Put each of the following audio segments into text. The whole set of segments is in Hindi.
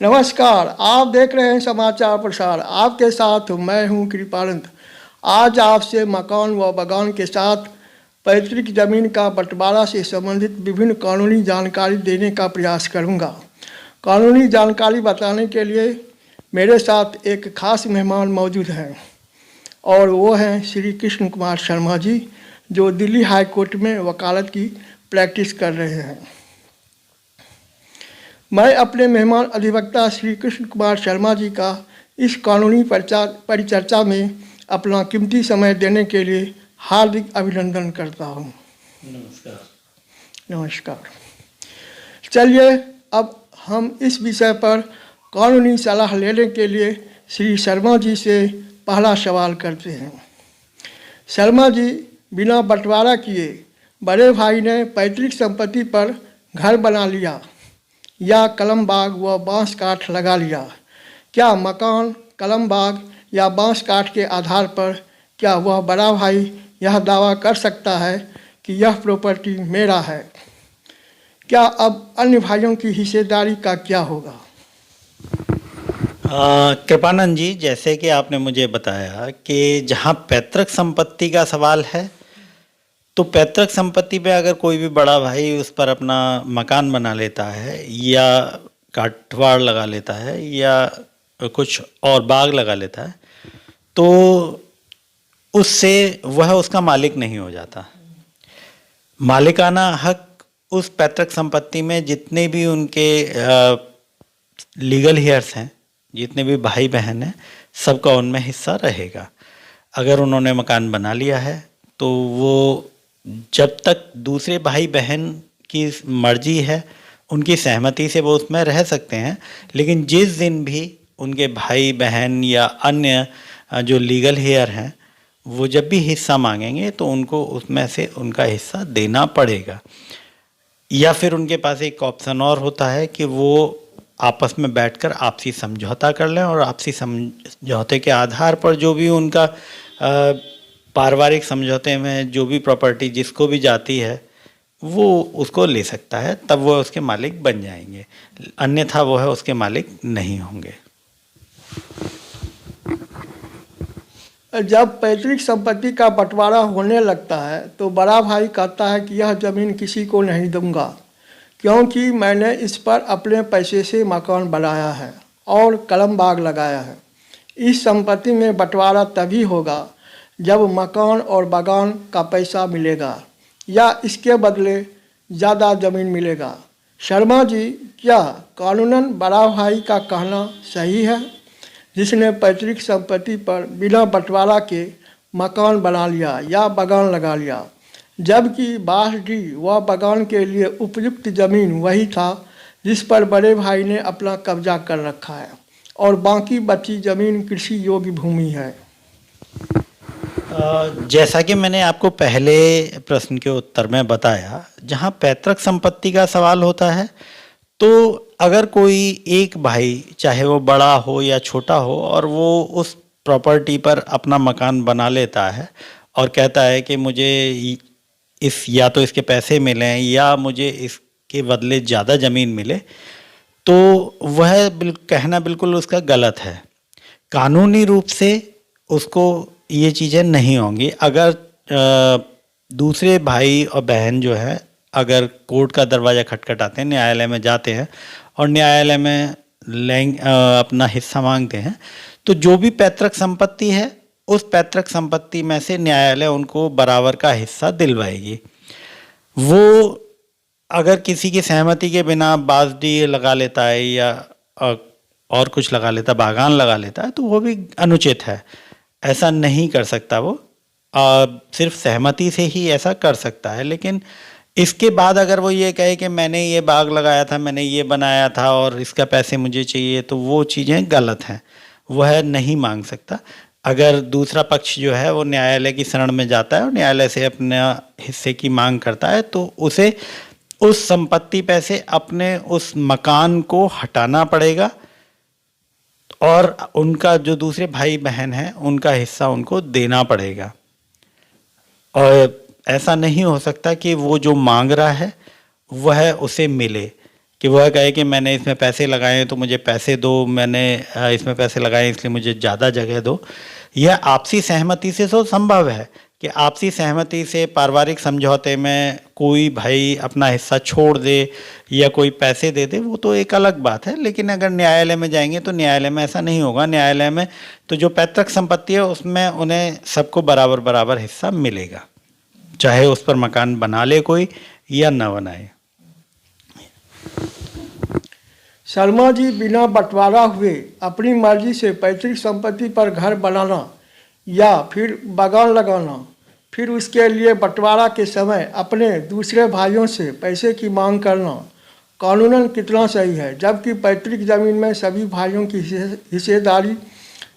नमस्कार, आप देख रहे हैं समाचार प्रसार। आपके साथ मैं हूं कृपानंद। आज आपसे मकान व बागान के साथ पैतृक जमीन का बंटवारा से संबंधित विभिन्न कानूनी जानकारी देने का प्रयास करूंगा। कानूनी जानकारी बताने के लिए मेरे साथ एक खास मेहमान मौजूद हैं और वो हैं श्री कृष्ण कुमार शर्मा जी, जो दिल्ली हाई कोर्ट में वकालत की प्रैक्टिस कर रहे हैं। मैं अपने मेहमान अधिवक्ता श्री कृष्ण कुमार शर्मा जी का इस कानूनी परिचर्चा में अपना कीमती समय देने के लिए हार्दिक अभिनंदन करता हूं। नमस्कार। नमस्कार। चलिए अब हम इस विषय पर कानूनी सलाह लेने के लिए श्री शर्मा जी से पहला सवाल करते हैं। शर्मा जी, बिना बंटवारा किए बड़े भाई ने पैतृक संपत्ति पर घर बना लिया या कलम बाग व बांस काठ लगा लिया। क्या मकान, कलम बाग या बांस काठ के आधार पर क्या वह बड़ा भाई यह दावा कर सकता है कि यह प्रॉपर्टी मेरा है? क्या अब अन्य भाइयों की हिस्सेदारी का क्या होगा? कृपानंद जी, जैसे कि आपने मुझे बताया कि जहाँ पैतृक संपत्ति का सवाल है, तो पैतृक संपत्ति पे अगर कोई भी बड़ा भाई उस पर अपना मकान बना लेता है या काठवाड़ लगा लेता है या कुछ और बाग लगा लेता है, तो उससे वह उसका मालिक नहीं हो जाता। मालिकाना हक उस पैतृक संपत्ति में जितने भी उनके लीगल हेयर्स हैं, जितने भी भाई बहन हैं, सबका उनमें हिस्सा रहेगा। अगर उन्होंने मकान बना लिया है तो वो जब तक दूसरे भाई बहन की मर्जी है, उनकी सहमति से वो उसमें रह सकते हैं, लेकिन जिस दिन भी उनके भाई बहन या अन्य जो लीगल हेयर हैं, वो जब भी हिस्सा मांगेंगे तो उनको उसमें से उनका हिस्सा देना पड़ेगा। या फिर उनके पास एक ऑप्शन और होता है कि वो आपस में बैठकर आपसी समझौता कर लें और आपसी समझौते के आधार पर जो भी उनका पारिवारिक समझौते में जो भी प्रॉपर्टी जिसको भी जाती है वो उसको ले सकता है, तब वो उसके मालिक बन जाएंगे, अन्यथा वो है उसके मालिक नहीं होंगे। जब पैतृक संपत्ति का बंटवारा होने लगता है तो बड़ा भाई कहता है कि यह ज़मीन किसी को नहीं दूंगा, क्योंकि मैंने इस पर अपने पैसे से मकान बनाया है और कलम बाग लगाया है। इस संपत्ति में बंटवारा तभी होगा जब मकान और बागान का पैसा मिलेगा या इसके बदले ज़्यादा ज़मीन मिलेगा। शर्मा जी, क्या कानूनन बड़ा भाई का कहना सही है, जिसने पैतृक संपत्ति पर बिना बंटवारा के मकान बना लिया या बागान लगा लिया, जबकि बासडी व बागान के लिए उपयुक्त ज़मीन वही था जिस पर बड़े भाई ने अपना कब्जा कर रखा है और बाकी बची ज़मीन कृषि योग्य भूमि है? जैसा कि मैंने आपको पहले प्रश्न के उत्तर में बताया, जहाँ पैतृक संपत्ति का सवाल होता है तो अगर कोई एक भाई, चाहे वो बड़ा हो या छोटा हो, और वो उस प्रॉपर्टी पर अपना मकान बना लेता है और कहता है कि मुझे इस या तो इसके पैसे मिलें या मुझे इसके बदले ज़्यादा ज़मीन मिले, तो वह कहना बिल्कुल उसका गलत है। कानूनी रूप से उसको ये चीज़ें नहीं होंगी। अगर दूसरे भाई और बहन जो है अगर कोर्ट का दरवाज़ा खटखटाते हैं, न्यायालय में जाते हैं और न्यायालय में अपना हिस्सा मांगते हैं, तो जो भी पैतृक संपत्ति है उस पैतृक संपत्ति में से न्यायालय उनको बराबर का हिस्सा दिलवाएगी। वो अगर किसी की सहमति के बिना बासडी लगा लेता है या और कुछ लगा लेता, बागान लगा लेता है, तो वो भी अनुचित है। ऐसा नहीं कर सकता वो, सिर्फ सहमति से ही ऐसा कर सकता है। लेकिन इसके बाद अगर वो ये कहे कि मैंने ये बाग लगाया था, मैंने ये बनाया था और इसका पैसे मुझे चाहिए, तो वो चीज़ें गलत हैं, वह नहीं मांग सकता। अगर दूसरा पक्ष जो है वो न्यायालय की शरण में जाता है और न्यायालय से अपने हिस्से की मांग करता है, तो उसे उस संपत्ति पे से अपने उस मकान को हटाना पड़ेगा और उनका जो दूसरे भाई बहन हैं उनका हिस्सा उनको देना पड़ेगा। और ऐसा नहीं हो सकता कि वो जो मांग रहा है वह उसे मिले। कि वह कहे कि मैंने इसमें पैसे लगाए हैं तो मुझे पैसे दो, मैंने इसमें पैसे लगाए इसलिए मुझे ज़्यादा जगह दो। यह आपसी सहमति से तो संभव है कि आपसी सहमति से पारिवारिक समझौते में कोई भाई अपना हिस्सा छोड़ दे या कोई पैसे दे दे, वो तो एक अलग बात है। लेकिन अगर न्यायालय में जाएंगे तो न्यायालय में ऐसा नहीं होगा। न्यायालय में तो जो पैतृक संपत्ति है उसमें उन्हें सबको बराबर बराबर हिस्सा मिलेगा, चाहे उस पर मकान बना ले कोई या न बनाए। शर्मा जी बिना बंटवारा हुए अपनी मर्जी से पैतृक संपत्ति पर घर बनाना या फिर बागान लगाना, फिर उसके लिए बंटवारा के समय अपने दूसरे भाइयों से पैसे की मांग करना कानूनन कितना सही है, जबकि पैतृक जमीन में सभी भाइयों की हिस्सेदारी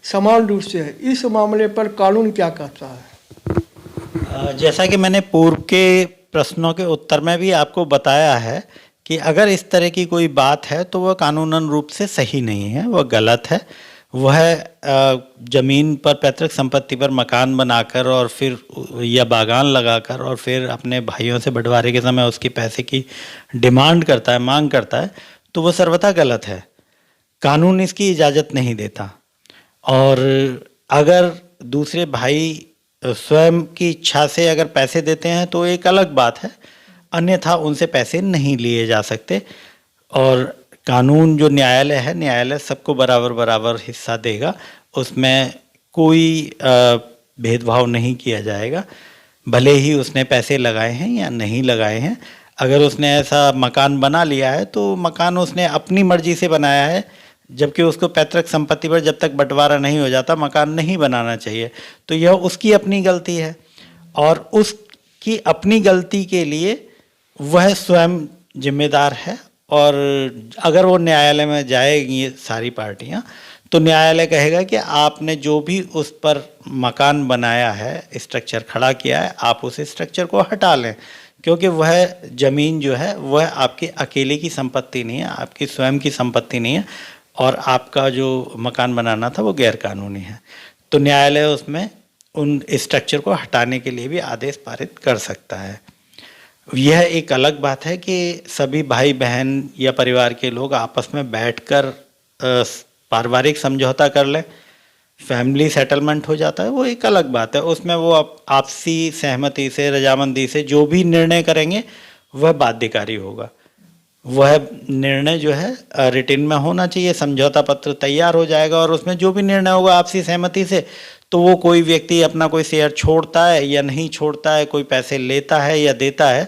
समान रूप से है। इस मामले पर कानून क्या कहता है? जैसा कि मैंने पूर्व के प्रश्नों के उत्तर में भी आपको बताया है कि अगर इस तरह की कोई बात है तो वह कानूनन रूप से सही नहीं है, वह गलत है। वह ज़मीन पर पैतृक संपत्ति पर मकान बनाकर और फिर या बागान लगाकर और फिर अपने भाइयों से बंटवारे के समय उसकी पैसे की डिमांड करता है, मांग करता है, तो वह सर्वथा गलत है। कानून इसकी इजाज़त नहीं देता। और अगर दूसरे भाई स्वयं की इच्छा से अगर पैसे देते हैं तो एक अलग बात है, अन्यथा उनसे पैसे नहीं लिए जा सकते। और कानून जो न्यायालय है, न्यायालय सबको बराबर बराबर हिस्सा देगा, उसमें कोई भेदभाव नहीं किया जाएगा, भले ही उसने पैसे लगाए हैं या नहीं लगाए हैं। अगर उसने ऐसा मकान बना लिया है तो मकान उसने अपनी मर्जी से बनाया है, जबकि उसको पैतृक संपत्ति पर जब तक बंटवारा नहीं हो जाता मकान नहीं बनाना चाहिए। तो यह उसकी अपनी गलती है और उसकी अपनी गलती के लिए वह स्वयं जिम्मेदार है। और अगर वो न्यायालय में जाएगी ये सारी पार्टियां, तो न्यायालय कहेगा कि आपने जो भी उस पर मकान बनाया है, स्ट्रक्चर खड़ा किया है, आप उस स्ट्रक्चर को हटा लें, क्योंकि वह ज़मीन जो है वह आपकी अकेले की संपत्ति नहीं है, आपकी स्वयं की संपत्ति नहीं है और आपका जो मकान बनाना था वो गैरकानूनी है। तो न्यायालय उसमें उन स्ट्रक्चर को हटाने के लिए भी आदेश पारित कर सकता है। यह एक अलग बात है कि सभी भाई बहन या परिवार के लोग आपस में बैठकर पारिवारिक समझौता कर लें, फैमिली सेटलमेंट हो जाता है, वो एक अलग बात है। उसमें वो आपसी सहमति से, रजामंदी से जो भी निर्णय करेंगे वह बाध्यकारी होगा। वह निर्णय जो है रिटन में होना चाहिए, समझौता पत्र तैयार हो जाएगा और उसमें जो भी निर्णय होगा आपसी सहमति से, तो वो कोई व्यक्ति अपना कोई शेयर छोड़ता है या नहीं छोड़ता है, कोई पैसे लेता है या देता है,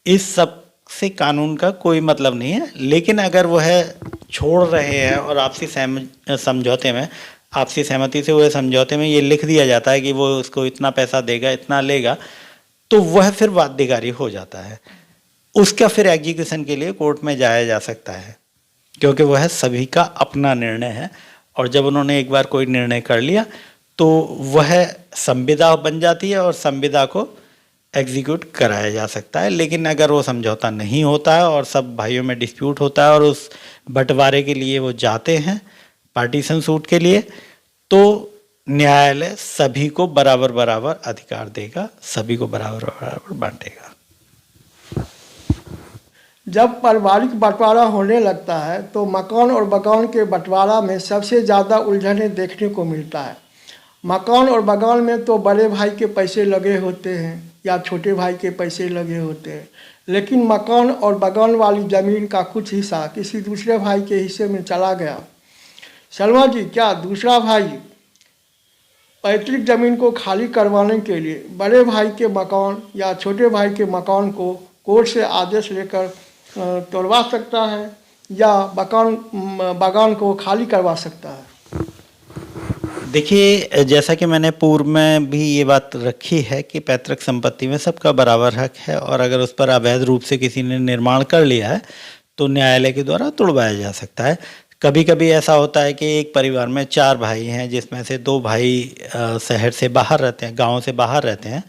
इस सब से कानून का कोई मतलब नहीं है। लेकिन अगर वह छोड़ रहे हैं और आपसी समझौते में, आपसी सहमति से वह समझौते में ये लिख दिया जाता है कि वो उसको इतना पैसा देगा, इतना लेगा, तो वह फिर बाध्यकारी हो जाता है। उसका फिर एग्जीक्यूशन के लिए कोर्ट में जाया जा सकता है, क्योंकि वह सभी का अपना निर्णय है। और जब उन्होंने एक बार कोई निर्णय कर लिया तो वह संविदा बन जाती है और संविदा को एग्जीक्यूट कराया जा सकता है। लेकिन अगर वो समझौता नहीं होता है और सब भाइयों में डिस्प्यूट होता है और उस बंटवारे के लिए वो जाते हैं पार्टीशन सूट के लिए, तो न्यायालय सभी को बराबर बराबर अधिकार देगा, सभी को बराबर बराबर बांटेगा। जब पारिवारिक बंटवारा होने लगता है तो मकान और बागान के बंटवारा में सबसे ज़्यादा उलझनें देखने को मिलता है। मकान और बागान में तो बड़े भाई के पैसे लगे होते हैं या छोटे भाई के पैसे लगे होते हैं, लेकिन मकान और बागान वाली ज़मीन का कुछ हिस्सा किसी दूसरे भाई के हिस्से में चला गया। शर्मा जी, क्या दूसरा भाई पैतृक ज़मीन को खाली करवाने के लिए बड़े भाई के मकान या छोटे भाई के मकान को कोर्ट से आदेश लेकर तोड़वा सकता है या बागान को खाली करवा सकता है? देखिए, जैसा कि मैंने पूर्व में भी ये बात रखी है कि पैतृक संपत्ति में सबका बराबर हक है और अगर उस पर अवैध रूप से किसी ने निर्माण कर लिया है तो न्यायालय के द्वारा तोड़वाया जा सकता है। कभी कभी ऐसा होता है कि एक परिवार में 4 भाई हैं, जिसमें से 2 भाई शहर से बाहर रहते हैं, गांव से बाहर रहते हैं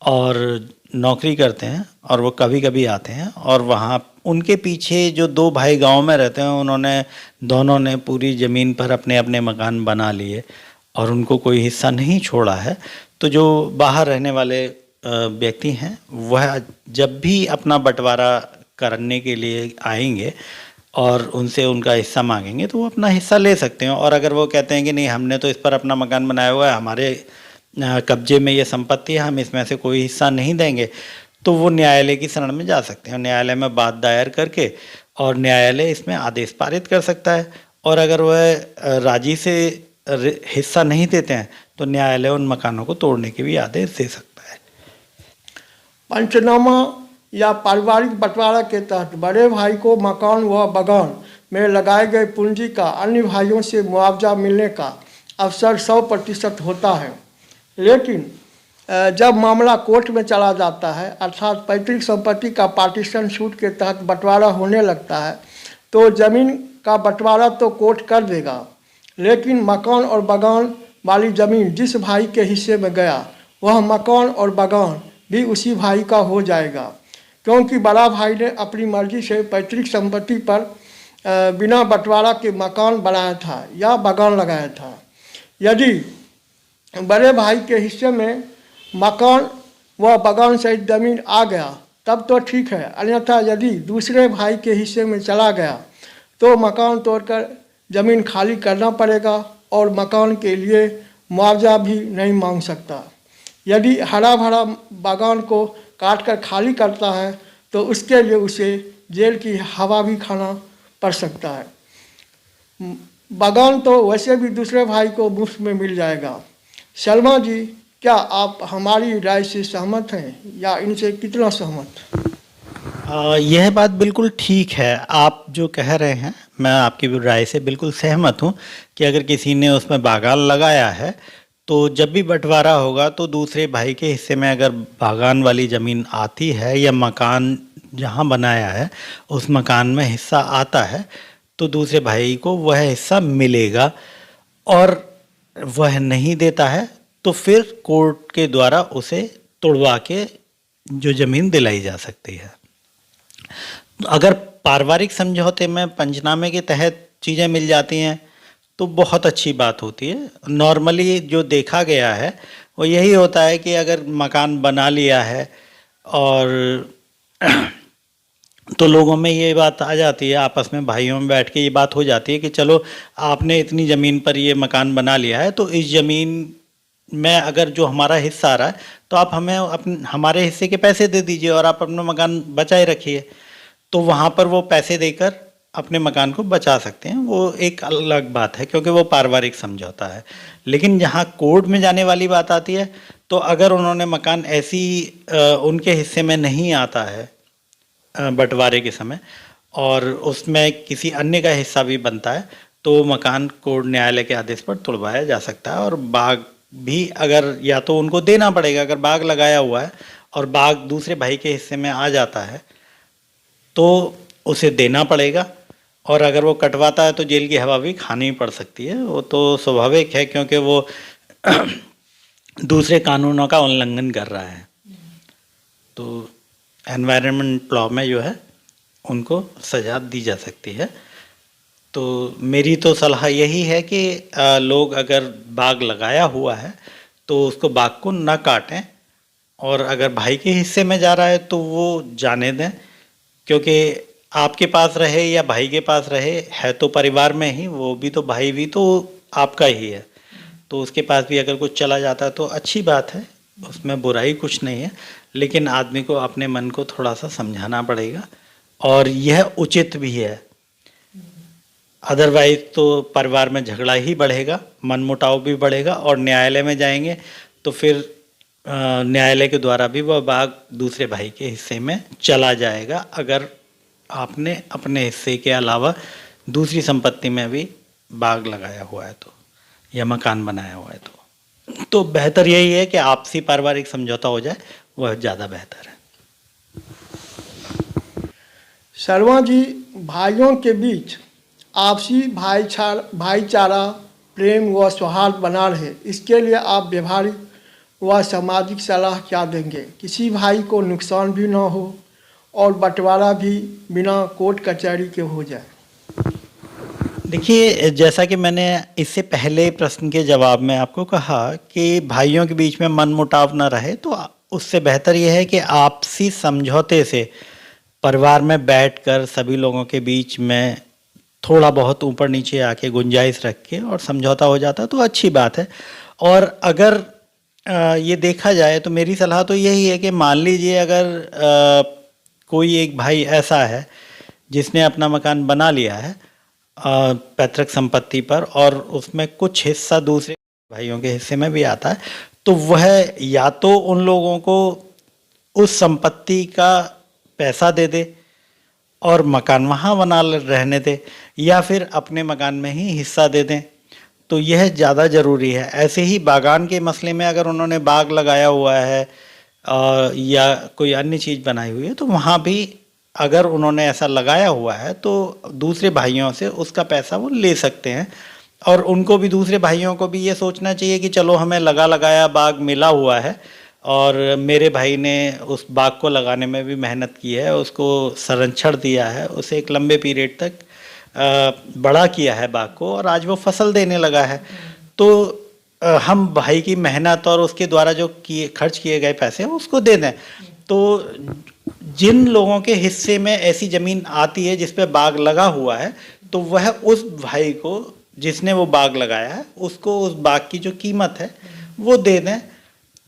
और नौकरी करते हैं, और वो कभी कभी आते हैं और वहाँ उनके पीछे जो 2 भाई गांव में रहते हैं, दोनों ने पूरी ज़मीन पर अपने अपने मकान बना लिए और उनको कोई हिस्सा नहीं छोड़ा है। तो जो बाहर रहने वाले व्यक्ति हैं वह जब भी अपना बंटवारा करने के लिए आएंगे और उनसे उनका हिस्सा मांगेंगे तो वो अपना हिस्सा ले सकते हैं। और अगर वो कहते हैं कि नहीं, हमने तो इस पर अपना मकान बनाया हुआ है, हमारे कब्जे में ये संपत्ति है, हम इसमें से कोई हिस्सा नहीं देंगे, तो वो न्यायालय की शरण में जा सकते हैं। न्यायालय में बात दायर करके और न्यायालय इसमें आदेश पारित कर सकता है। और अगर वह राजी से हिस्सा नहीं देते हैं तो न्यायालय उन मकानों को तोड़ने के भी आदेश दे सकता है। पंचनामा या पारिवारिक बंटवारा के तहत बड़े भाई को मकान व बगान में लगाए गए पूंजी का अन्य भाइयों से मुआवजा मिलने का अवसर 100% होता है। लेकिन जब मामला कोर्ट में चला जाता है, अर्थात पैतृक संपत्ति का पार्टीशन छूट के तहत बंटवारा होने लगता है, तो ज़मीन का बंटवारा तो कोर्ट कर देगा, लेकिन मकान और बगान वाली ज़मीन जिस भाई के हिस्से में गया वह मकान और बगान भी उसी भाई का हो जाएगा, क्योंकि बड़ा भाई ने अपनी मर्जी से पैतृक संपत्ति पर बिना बंटवारा के मकान बनाया था या बगान लगाया था। यदि बड़े भाई के हिस्से में मकान व बगान सहित ज़मीन आ गया तब तो ठीक है, अन्यथा यदि दूसरे भाई के हिस्से में चला गया तो मकान तोड़कर ज़मीन खाली करना पड़ेगा और मकान के लिए मुआवजा भी नहीं मांग सकता। यदि हरा भरा बागान को काट कर खाली करता है तो उसके लिए उसे जेल की हवा भी खाना पड़ सकता है। बागान तो वैसे भी दूसरे भाई को मुफ्त में मिल जाएगा। शर्मा जी, क्या आप हमारी राय से सहमत हैं या इनसे कितना सहमत? यह बात बिल्कुल ठीक है, आप जो कह रहे हैं मैं आपकी भी राय से बिल्कुल सहमत हूँ कि अगर किसी ने उसमें बागान लगाया है तो जब भी बंटवारा होगा तो दूसरे भाई के हिस्से में अगर बागान वाली ज़मीन आती है या मकान जहाँ बनाया है उस मकान में हिस्सा आता है तो दूसरे भाई को वह हिस्सा मिलेगा। और वह नहीं देता है तो फिर कोर्ट के द्वारा उसे तोड़वा के जो ज़मीन दिलाई जा सकती है। अगर पारिवारिक समझौते में पंचनामे के तहत चीज़ें मिल जाती हैं तो बहुत अच्छी बात होती है। नॉर्मली जो देखा गया है वो यही होता है कि अगर मकान बना लिया है और तो लोगों में ये बात आ जाती है, आपस में भाइयों में बैठ के ये बात हो जाती है कि चलो आपने इतनी ज़मीन पर ये मकान बना लिया है तो इस ज़मीन में अगर जो हमारा हिस्सा आ रहा है तो आप हमें हमारे हिस्से के पैसे दे दीजिए और आप अपना मकान बचाए रखिए। तो वहाँ पर वो पैसे देकर अपने मकान को बचा सकते हैं, वो एक अलग बात है क्योंकि वो पारिवारिक समझौता है। लेकिन जहाँ कोर्ट में जाने वाली बात आती है तो अगर उन्होंने मकान ऐसी उनके हिस्से में नहीं आता है बंटवारे के समय और उसमें किसी अन्य का हिस्सा भी बनता है तो मकान कोर्ट न्यायालय के आदेश पर तोड़वाया जा सकता है। और बाग भी अगर या तो उनको देना पड़ेगा, अगर बाग लगाया हुआ है और बाग दूसरे भाई के हिस्से में आ जाता है तो उसे देना पड़ेगा। और अगर वो कटवाता है तो जेल की हवा भी खानी पड़ सकती है, वो तो स्वाभाविक है क्योंकि वो दूसरे कानूनों का उल्लंघन कर रहा है। तो एनवायरनमेंट लॉ में जो है उनको सज़ा दी जा सकती है। तो मेरी तो सलाह यही है कि लोग अगर बाग लगाया हुआ है तो उसको बाग को ना काटें और अगर भाई के हिस्से में जा रहा है तो वो जाने दें, क्योंकि आपके पास रहे या भाई के पास रहे है तो परिवार में ही, वो भी तो भाई भी तो आपका ही है, तो उसके पास भी अगर कुछ चला जाता है तो अच्छी बात है, उसमें बुराई कुछ नहीं है। लेकिन आदमी को अपने मन को थोड़ा सा समझाना पड़ेगा और यह उचित भी है, अदरवाइज तो परिवार में झगड़ा ही बढ़ेगा, मनमुटाव भी बढ़ेगा और न्यायालय में जाएंगे तो फिर न्यायालय के द्वारा भी वह बाग दूसरे भाई के हिस्से में चला जाएगा अगर आपने अपने हिस्से के अलावा दूसरी संपत्ति में भी बाग लगाया हुआ है तो या मकान बनाया हुआ है तो बेहतर यही है कि आपसी पारिवारिक समझौता हो जाए, वह ज़्यादा बेहतर है। शर्मा जी, भाइयों के बीच आपसी भाईचारा, प्रेम व सौहार्द बना रहे, इसके लिए आप व्यवहारिक व सामाजिक सलाह क्या देंगे? किसी भाई को नुकसान भी ना हो और बंटवारा भी बिना कोर्ट कचहरी के हो जाए। देखिए, जैसा कि मैंने इससे पहले प्रश्न के जवाब में आपको कहा कि भाइयों के बीच में मनमुटाव ना रहे तो उससे बेहतर यह है कि आपसी समझौते से परिवार में बैठकर सभी लोगों के बीच में थोड़ा बहुत ऊपर नीचे आके गुंजाइश रख के और समझौता हो जाता तो अच्छी बात है। और अगर ये देखा जाए तो मेरी सलाह तो यही है कि मान लीजिए अगर कोई एक भाई ऐसा है जिसने अपना मकान बना लिया है पैतृक संपत्ति पर और उसमें कुछ हिस्सा दूसरे भाइयों के हिस्से में भी आता है, तो वह या तो उन लोगों को उस संपत्ति का पैसा दे दे और मकान वहाँ बना रहने दे, या फिर अपने मकान में ही हिस्सा दे दें, तो यह ज़्यादा ज़रूरी है। ऐसे ही बागान के मसले में अगर उन्होंने बाग लगाया हुआ है या कोई अन्य चीज़ बनाई हुई है, तो वहाँ भी अगर उन्होंने ऐसा लगाया हुआ है तो दूसरे भाइयों से उसका पैसा वो ले सकते हैं। और उनको भी, दूसरे भाइयों को भी ये सोचना चाहिए कि चलो हमें लगाया बाग मिला हुआ है और मेरे भाई ने उस बाग को लगाने में भी मेहनत की है, उसको संरक्षण दिया है, उसे एक लंबे पीरियड तक बड़ा किया है बाग को और आज वो फसल देने लगा है। तो हम भाई की मेहनत और उसके द्वारा जो खर्च किए गए पैसे हैं उसको दे दें। तो जिन लोगों के हिस्से में ऐसी ज़मीन आती है जिस पे बाग लगा हुआ है, तो वह उस भाई को जिसने वो बाग लगाया है उसको उस बाग की जो कीमत है वो दे दें,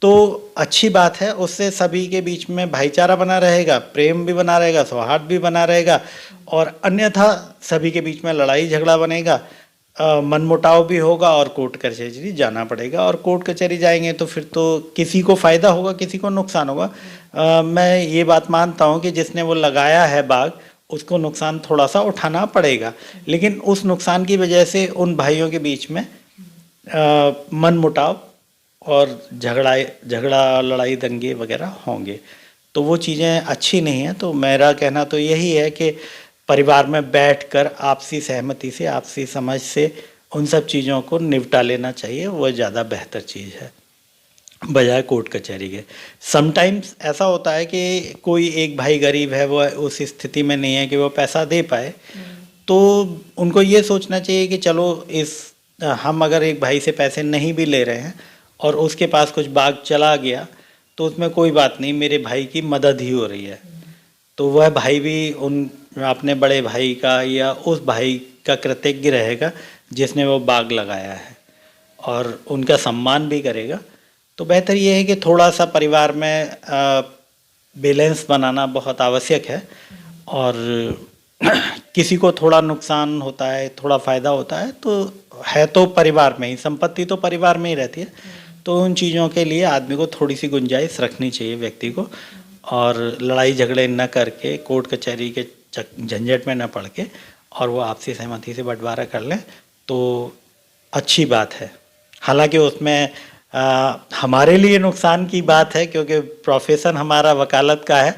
तो अच्छी बात है। उससे सभी के बीच में भाईचारा बना रहेगा, प्रेम भी बना रहेगा, सौहार्द भी बना रहेगा। और अन्यथा सभी के बीच में लड़ाई झगड़ा बनेगा, मनमुटाव भी होगा और कोर्ट कचहरी जाना पड़ेगा। और कोर्ट कचहरी जाएंगे तो फिर तो किसी को फ़ायदा होगा, किसी को नुकसान होगा। मैं ये बात मानता हूँ कि जिसने वो लगाया है बाग उसको नुकसान थोड़ा सा उठाना पड़ेगा, लेकिन उस नुकसान की वजह से उन भाइयों के बीच में मनमुटाव और झगड़ा लड़ाई दंगे वगैरह होंगे, तो वो चीज़ें अच्छी नहीं हैं। तो मेरा कहना तो यही है कि परिवार में बैठकर आपसी सहमति से, आपसी समझ से उन सब चीज़ों को निपटा लेना चाहिए, वो ज़्यादा बेहतर चीज़ है बजाय कोर्ट कचहरी के। समटाइम्स ऐसा होता है कि कोई एक भाई गरीब है, वो उस स्थिति में नहीं है कि वो पैसा दे पाए, तो उनको ये सोचना चाहिए कि चलो हम अगर एक भाई से पैसे नहीं भी ले रहे हैं और उसके पास कुछ बाग चला गया तो उसमें कोई बात नहीं, मेरे भाई की मदद ही हो रही है। तो वह भाई भी अपने बड़े भाई का या उस भाई का कृतज्ञ रहेगा जिसने वो बाग लगाया है और उनका सम्मान भी करेगा। तो बेहतर ये है कि थोड़ा सा परिवार में बैलेंस बनाना बहुत आवश्यक है। और किसी को थोड़ा नुकसान होता है, थोड़ा फ़ायदा होता है, तो परिवार में ही, संपत्ति तो परिवार में ही रहती है, तो उन चीज़ों के लिए आदमी को थोड़ी सी गुंजाइश रखनी चाहिए व्यक्ति को, और लड़ाई झगड़े न करके कोर्ट कचहरी के झंझट में न पड़ के और वो आपसी सहमति से बंटवारा कर लें तो अच्छी बात है। हालांकि उसमें हमारे लिए नुकसान की बात है क्योंकि प्रोफेशन हमारा वकालत का है,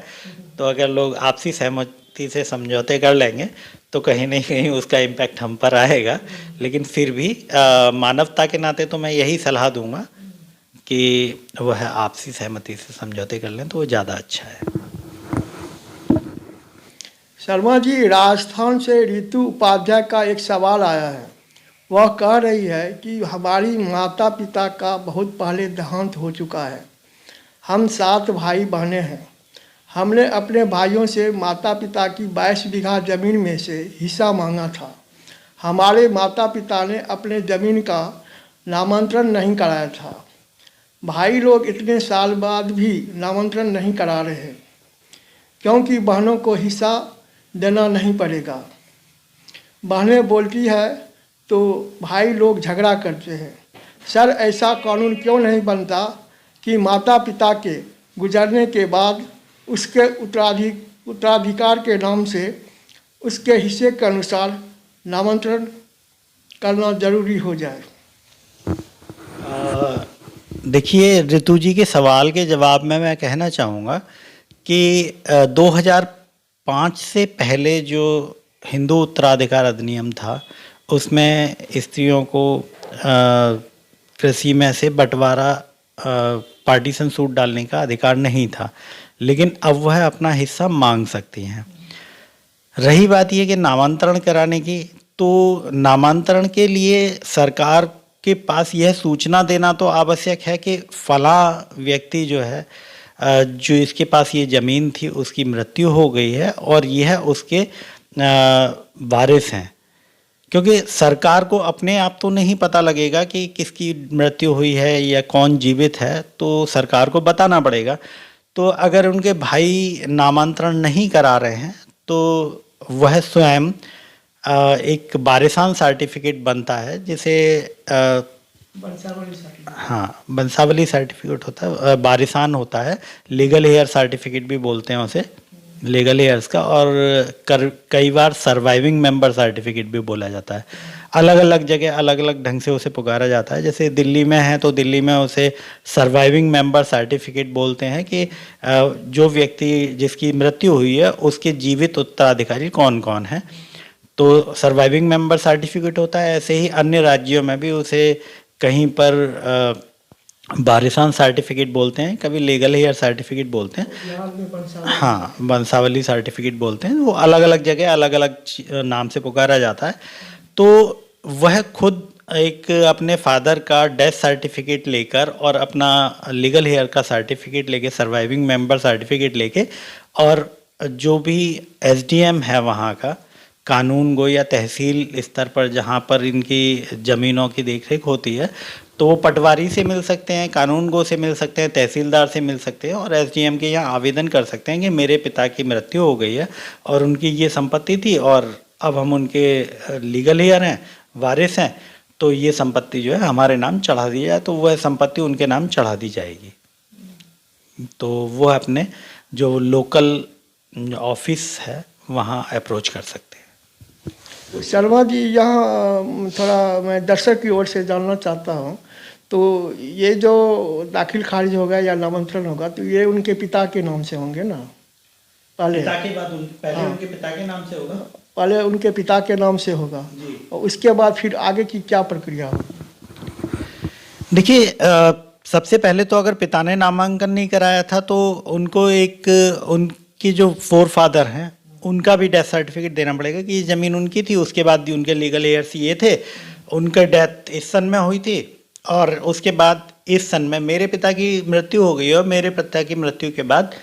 तो अगर लोग आपसी सहमति से समझौते कर लेंगे तो कहीं ना कहीं उसका इम्पैक्ट हम पर आएगा। लेकिन फिर भी मानवता के नाते तो मैं यही सलाह दूंगा कि वह आपसी सहमति से समझौते कर लें तो वो ज़्यादा अच्छा है। शर्मा जी, राजस्थान से रितु उपाध्याय का एक सवाल आया है। वह कह रही है कि हमारी माता पिता का बहुत पहले देहांत हो चुका है। हम 7 भाई बहनें हैं। हमने अपने भाइयों से माता पिता की 22 बीघा ज़मीन में से हिस्सा मांगा था। हमारे माता पिता ने अपने ज़मीन का नामांतरण नहीं कराया था। भाई लोग इतने साल बाद भी नामांतरण नहीं करा रहे हैं क्योंकि बहनों को हिस्सा देना नहीं पड़ेगा। बहनें बोलती है तो भाई लोग झगड़ा करते हैं। सर, ऐसा कानून क्यों नहीं बनता कि माता पिता के गुजरने के बाद उसके उत्तराधिकार के नाम से उसके हिस्से के अनुसार नामांतरण करना जरूरी हो जाए? देखिए, ऋतु जी के सवाल के जवाब में मैं कहना चाहूँगा कि 2005 से पहले जो हिंदू उत्तराधिकार अधिनियम था उसमें स्त्रियों को कृषि में से बंटवारा पार्टीशन सूट डालने का अधिकार नहीं था, लेकिन अब वह अपना हिस्सा मांग सकती हैं। रही बात यह कि नामांतरण कराने की, तो नामांतरण के लिए सरकार के पास यह सूचना देना तो आवश्यक है कि फला व्यक्ति जो है जो इसके पास ये ज़मीन थी उसकी मृत्यु हो गई है और यह उसके वारिस हैं। क्योंकि सरकार को अपने आप तो नहीं पता लगेगा कि किसकी मृत्यु हुई है या कौन जीवित है, तो सरकार को बताना पड़ेगा। तो अगर उनके भाई नामांतरण नहीं करा रहे हैं तो वह स्वयं एक वारिसान सर्टिफिकेट बनता है, जिसे हाँ बंसावली सर्टिफिकेट होता है, वारिसान होता है, लीगल हेयर सर्टिफिकेट भी बोलते हैं उसे, लीगल हेयर्स का, और कई बार सर्वाइविंग मेंबर सर्टिफिकेट भी बोला जाता है। अलग अलग जगह अलग अलग ढंग से उसे पुकारा जाता है। जैसे दिल्ली में है तो दिल्ली में उसे सर्वाइविंग मेंबर सर्टिफिकेट बोलते हैं कि जो व्यक्ति जिसकी मृत्यु हुई है उसके जीवित उत्तराधिकारी कौन कौन है, तो सर्वाइविंग मेंबर सर्टिफिकेट होता है। ऐसे ही अन्य राज्यों में भी उसे कहीं पर वारिसान सर्टिफिकेट बोलते हैं, कभी लीगल हेयर सर्टिफिकेट बोलते हैं, हाँ वंशावली सर्टिफिकेट बोलते हैं। वो अलग अलग जगह अलग अलग नाम से पुकारा जाता है। तो वह खुद एक अपने फादर का डेथ सर्टिफिकेट लेकर और अपना लीगल हेयर का सर्टिफिकेट लेके, सर्वाइविंग मेंबर सर्टिफिकेट लेके, और जो भी एसडीएम है वहाँ का, कानून गो या तहसील स्तर पर जहाँ पर इनकी ज़मीनों की देखरेख होती है, तो वो पटवारी से मिल सकते हैं, कानून गो से मिल सकते हैं, तहसीलदार से मिल सकते हैं और एसडीएम के यहाँ आवेदन कर सकते हैं कि मेरे पिता की मृत्यु हो गई है और उनकी ये संपत्ति थी और अब हम उनके लीगल हेयर हैं, वारिस हैं, तो ये संपत्ति जो है हमारे नाम चढ़ा दी जाए, तो वह संपत्ति उनके नाम चढ़ा दी जाएगी। तो वो अपने जो लोकल ऑफिस है वहाँ अप्रोच कर सकते हैं। शर्मा जी, यहाँ थोड़ा मैं दर्शक की ओर से जानना चाहता हूँ, तो ये जो दाखिल खारिज होगा या नामांतरण होगा तो ये उनके पिता के नाम से होंगे ना? पहले पिता के बाद पहले उनके पिता के नाम से होगा, पहले उनके पिता के नाम से होगा और उसके बाद फिर आगे की क्या प्रक्रिया होगी? देखिए, सबसे पहले तो अगर पिता ने नामांकन नहीं कराया था तो उनको एक उनकी जो फोर फादर हैं उनका भी डेथ सर्टिफिकेट देना पड़ेगा कि ये ज़मीन उनकी थी। उसके बाद भी उनके लीगल हेयर्स ये थे, उनका डेथ इस सन में हुई थी और उसके बाद इस सन में मेरे पिता की मृत्यु हो गई और मेरे पिता की मृत्यु के बाद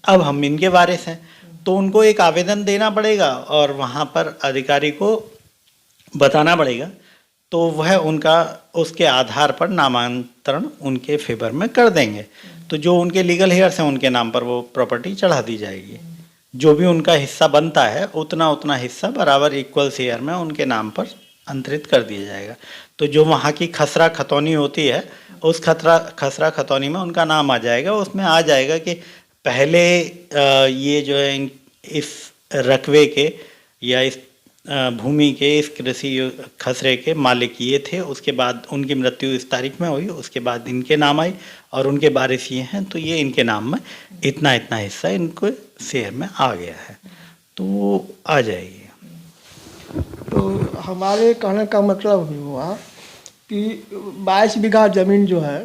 अब हम इनके वारिस हैं। तो उनको एक आवेदन देना पड़ेगा और वहाँ पर अधिकारी को बताना पड़ेगा, तो वह उनका उसके आधार पर नामांतरण उनके फेवर में कर देंगे। तो जो उनके लीगल हेयर्स हैं उनके नाम पर वो प्रॉपर्टी चढ़ा दी जाएगी। जो भी उनका हिस्सा बनता है उतना उतना हिस्सा बराबर इक्वल शेयर में उनके नाम पर अंतरित कर दिया जाएगा। तो जो वहाँ की खसरा खतौनी होती है उस खसरा खतौनी में उनका नाम आ जाएगा। उसमें आ जाएगा कि पहले ये जो है इस रकबे के या इस भूमि के, इस कृषि खसरे के मालिक ये थे, उसके बाद उनकी मृत्यु इस तारीख में हुई, उसके बाद इनके नाम आई और उनके वारिस ये हैं, तो ये इनके नाम में इतना इतना हिस्सा इनको शेयर में आ गया है, तो आ जाएगी। तो हमारे कहने का मतलब हुआ कि 22 बीघा ज़मीन जो है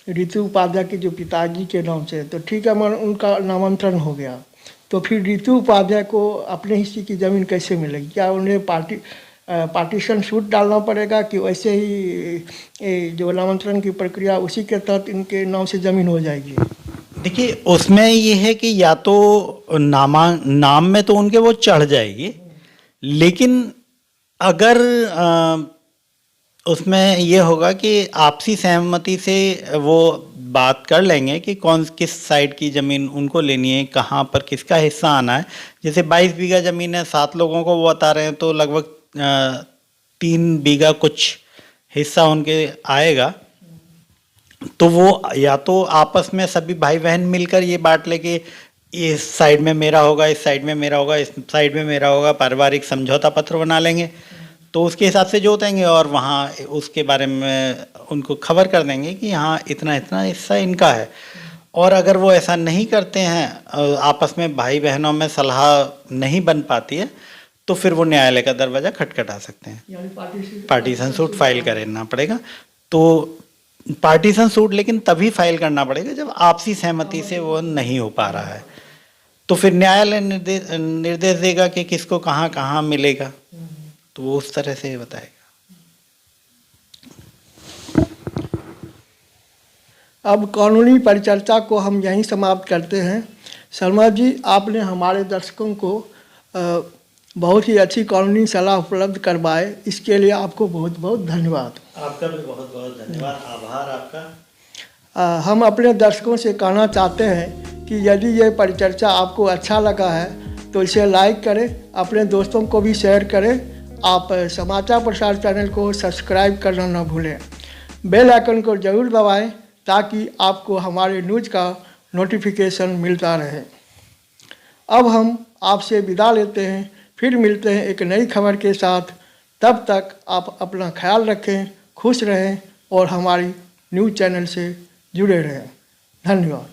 ऋतु उपाध्याय के जो पिताजी के नाम से, तो ठीक है, उनका नामांतरण हो गया, तो फिर ऋतु उपाध्याय को अपने हिस्से की ज़मीन कैसे मिलेगी? क्या उन्हें पार्टीशन सूट डालना पड़ेगा कि वैसे ही जो नामांतरण की प्रक्रिया उसी के तहत इनके नाम से ज़मीन हो जाएगी? देखिए, उसमें ये है कि या तो नाम में तो उनके वो चढ़ जाएगी, लेकिन अगर उसमें ये होगा कि आपसी सहमति से वो बात कर लेंगे कि किस साइड की ज़मीन उनको लेनी है, कहाँ पर किसका हिस्सा आना है। जैसे 22 बीघा ज़मीन है, 7 लोगों को वो बता रहे हैं, तो लगभग 3 बीघा कुछ हिस्सा उनके आएगा। तो वो या तो आपस में सभी भाई बहन मिलकर ये बांट ले कि इस साइड में मेरा होगा, इस साइड में मेरा होगा, इस साइड में मेरा होगा, पारिवारिक समझौता पत्र बना लेंगे, तो उसके हिसाब से जोतेंगे और वहाँ उसके बारे में उनको खबर कर देंगे कि हाँ इतना इतना हिस्सा इनका है। और अगर वो ऐसा नहीं करते हैं, आपस में भाई बहनों में सलाह नहीं बन पाती है, तो फिर वो न्यायालय का दरवाज़ा खटखटा सकते हैं, पार्टीशन सूट फाइल करना पड़ेगा। तो पार्टीशन सूट लेकिन तभी फाइल करना पड़ेगा जब आपसी सहमति से वो नहीं हो पा रहा है, तो फिर न्यायालय निर्देश देगा कि किसको कहाँ कहाँ मिलेगा, तो वो उस तरह से बताएगा। अब कानूनी परिचर्चा को हम यहीं समाप्त करते हैं। शर्मा जी, आपने हमारे दर्शकों को बहुत ही अच्छी कानूनी सलाह उपलब्ध करवाए, इसके लिए आपको बहुत बहुत धन्यवाद। आपका भी बहुत बहुत धन्यवाद, आभार आपका। हम अपने दर्शकों से कहना चाहते हैं कि यदि ये परिचर्चा आपको अच्छा लगा है तो इसे लाइक करें, अपने दोस्तों को भी शेयर करें। आप समाचार प्रसार चैनल को सब्सक्राइब करना न भूलें। बेल आइकन को ज़रूर दबाएं ताकि आपको हमारे न्यूज़ का नोटिफिकेशन मिलता रहे। अब हम आपसे विदा लेते हैं, फिर मिलते हैं एक नई खबर के साथ। तब तक आप अपना ख्याल रखें, खुश रहें और हमारी न्यूज़ चैनल से जुड़े रहें। धन्यवाद।